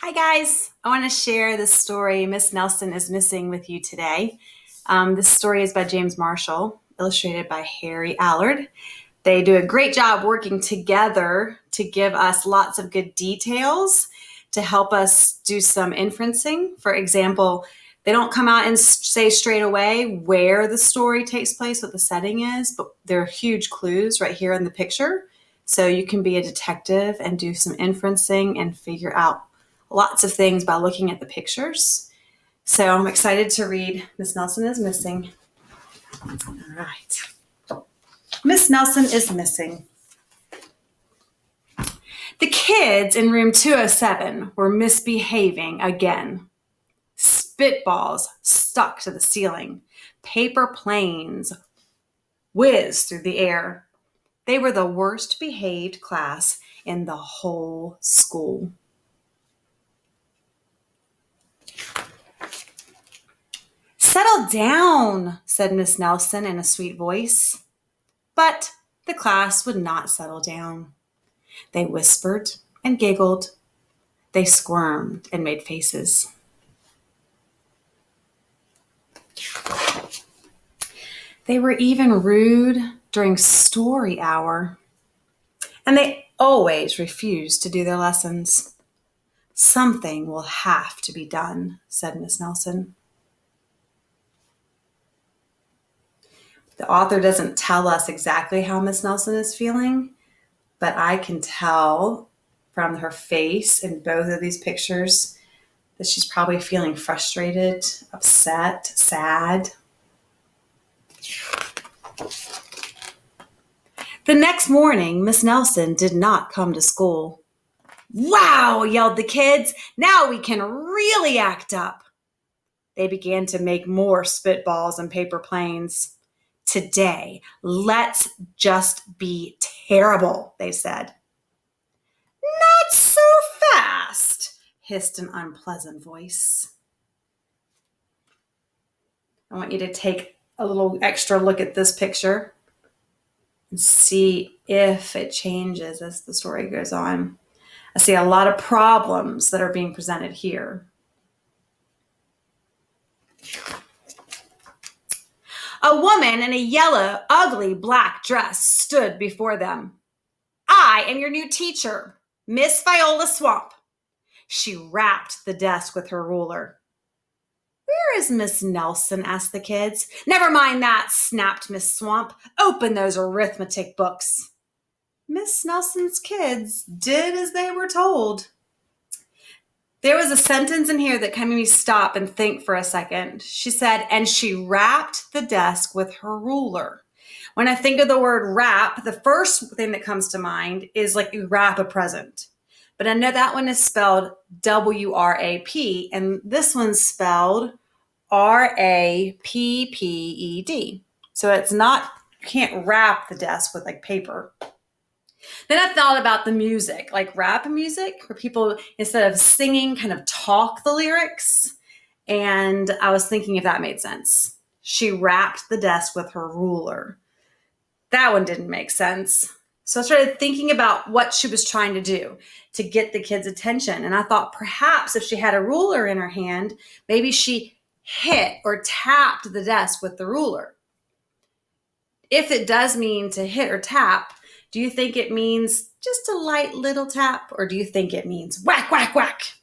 Hi, guys. I want to share the story Miss Nelson is Missing with you today. This story is by James Marshall, illustrated by Harry Allard. They do a great job working together to give us lots of good details to help us do some inferencing. For example, they don't come out and say straight away where the story takes place, what the setting is, but there are huge clues right here in the picture. So you can be a detective and do some inferencing and figure out lots of things by looking at the pictures. So I'm excited to read Miss Nelson is Missing. All right. Miss Nelson is Missing. The kids in room 207 were misbehaving again. Spitballs stuck to the ceiling. Paper planes whizzed through the air. They were the worst behaved class in the whole school. "Settle down," said Miss Nelson in a sweet voice. But the class would not settle down. They whispered and giggled. They squirmed and made faces. They were even rude during story hour. And they always refused to do their lessons. "Something will have to be done," said Miss Nelson. The author doesn't tell us exactly how Miss Nelson is feeling, but I can tell from her face in both of these pictures that she's probably feeling frustrated, upset, sad. The next morning, Miss Nelson did not come to school. "Wow!" yelled the kids. "Now we can really act up." They began to make more spitballs and paper planes. "Today, let's just be terrible," they said. "Not so fast," hissed an unpleasant voice. I want you to take a little extra look at this picture and see if it changes as the story goes on. I see a lot of problems that are being presented here. A woman in a yellow, ugly black dress stood before them. "I am your new teacher, Miss Viola Swamp." She rapped the desk with her ruler. "Where is Miss Nelson?" asked the kids. "Never mind that," snapped Miss Swamp. "Open those arithmetic books." Miss Nelson's kids did as they were told. There was a sentence in here that kind of made me stop and think for a second. She said, "and she rapped the desk with her ruler." When I think of the word wrap, the first thing that comes to mind is like you wrap a present. But I know that one is spelled W-R-A-P, and this one's spelled R-A-P-P-E-D. So it's not, you can't wrap the desk with like paper. Then I thought about the music, like rap music, where people, instead of singing, kind of talk the lyrics. And I was thinking if that made sense. She rapped the desk with her ruler. That one didn't make sense. So I started thinking about what she was trying to do to get the kids' attention. And I thought perhaps if she had a ruler in her hand, maybe she hit or tapped the desk with the ruler. If it does mean to hit or tap, do you think it means just a light little tap, or do you think it means whack, whack, whack?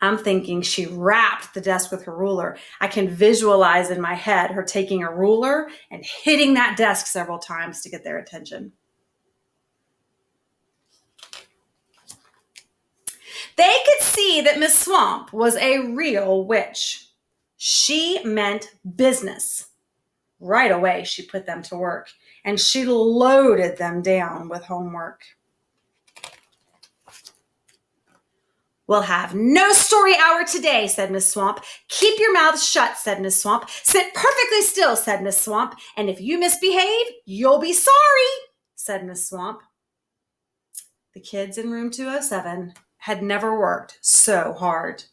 I'm thinking she rapped the desk with her ruler. I can visualize in my head her taking a ruler and hitting that desk several times to get their attention. They could see that Miss Swamp was a real witch. She meant business. Right away, she put them to work, and she loaded them down with homework. "We'll have no story hour today," said Miss Swamp. "Keep your mouth shut," said Miss Swamp. "Sit perfectly still," said Miss Swamp. "And if you misbehave, you'll be sorry," said Miss Swamp. The kids in room 207 had never worked so hard.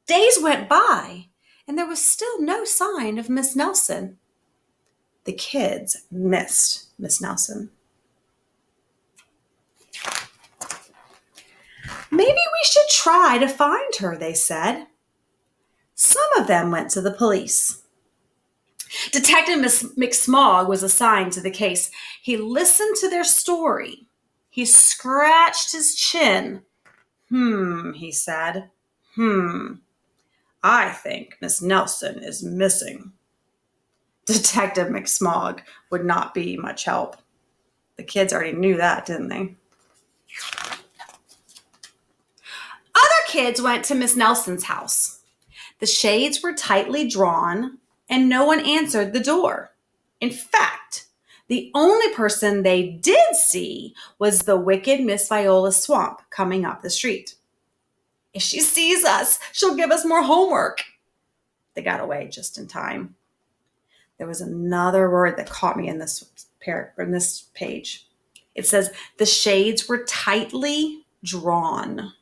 Days went by, and there was still no sign of Miss Nelson. The kids missed Miss Nelson. Maybe try to find her, they said. Some of them went to the police. Detective McSmog was assigned to the case. He listened to their story. He scratched his chin. He said. I think Miss Nelson is missing. Detective McSmog would not be much help. The kids already knew that, didn't they? Other kids went to Miss Nelson's house. The shades were tightly drawn, and no one answered the door. In fact, the only person they did see was the wicked Miss Viola Swamp coming up the street. If she sees us, she'll give us more homework. They got away just in time. There was another word that caught me in this page. It says, the shades were tightly drawn.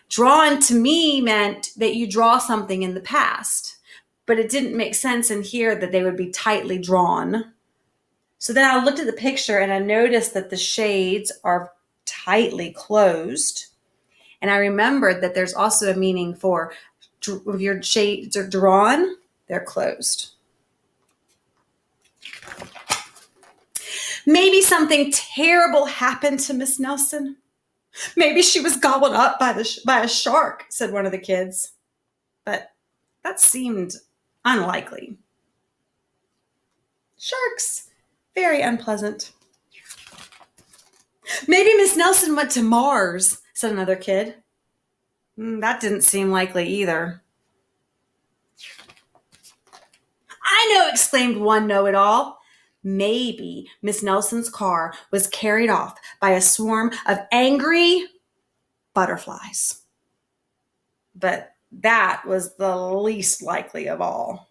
Drawn to me meant that you draw something in the past, but it didn't make sense in here that they would be tightly drawn. So then I looked at the picture and I noticed that the shades are tightly closed. And I remembered that there's also a meaning for if your shades are drawn, they're closed. Maybe something terrible happened to Miss Nelson. Maybe she was gobbled up by a shark, said one of the kids. But that seemed unlikely. Sharks, very unpleasant. Maybe Miss Nelson went to Mars, said another kid. That didn't seem likely either. I know, exclaimed one know-it-all. Maybe Miss Nelson's car was carried off by a swarm of angry butterflies. But that was the least likely of all.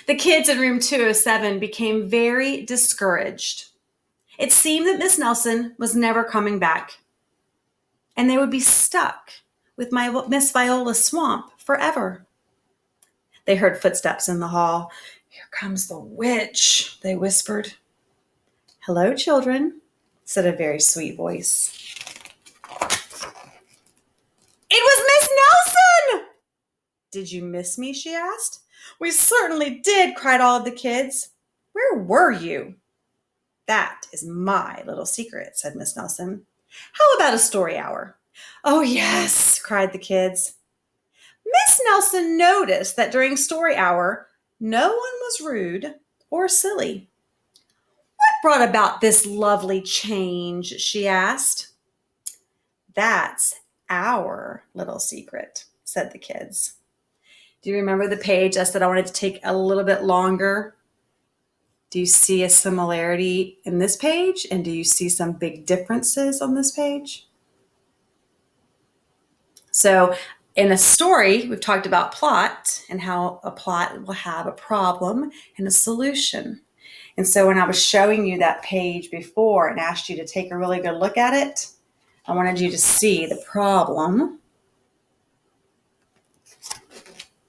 The kids in room 207 became very discouraged. It seemed that Miss Nelson was never coming back, and they would be stuck with Miss Viola Swamp forever. They heard footsteps in the hall. Here comes the witch, they whispered. Hello, children, said a very sweet voice. It was Miss Nelson! Did you miss me, she asked. We certainly did, cried all of the kids. Where were you? That is my little secret, said Miss Nelson. How about a story hour? Oh, yes, cried the kids. Miss Nelson noticed that during story hour, no one was rude or silly. What brought about this lovely change, she asked. That's our little secret, said the kids. Do you remember the page I said I wanted to take a little bit longer? Do you see a similarity in this page? And do you see some big differences on this page? So in a story, we've talked about plot and how a plot will have a problem and a solution. And so when I was showing you that page before and asked you to take a really good look at it, I wanted you to see the problem.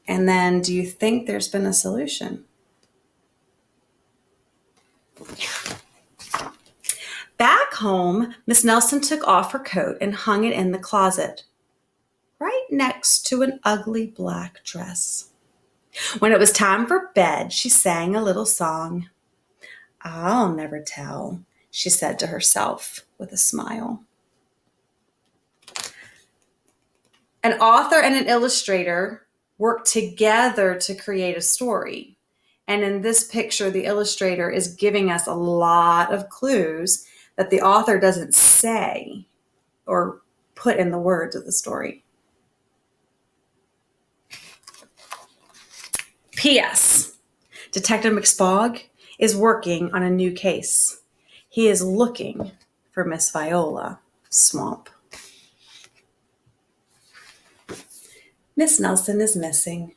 And then, do you think there's been a solution? Back home, Miss Nelson took off her coat and hung it in the closet, right next to an ugly black dress. When it was time for bed, she sang a little song. I'll never tell, she said to herself with a smile. An author and an illustrator work together to create a story. And in this picture, the illustrator is giving us a lot of clues that the author doesn't say or put in the words of the story. P.S. Detective McSmog is working on a new case. He is looking for Miss Viola Swamp. Miss Nelson is missing.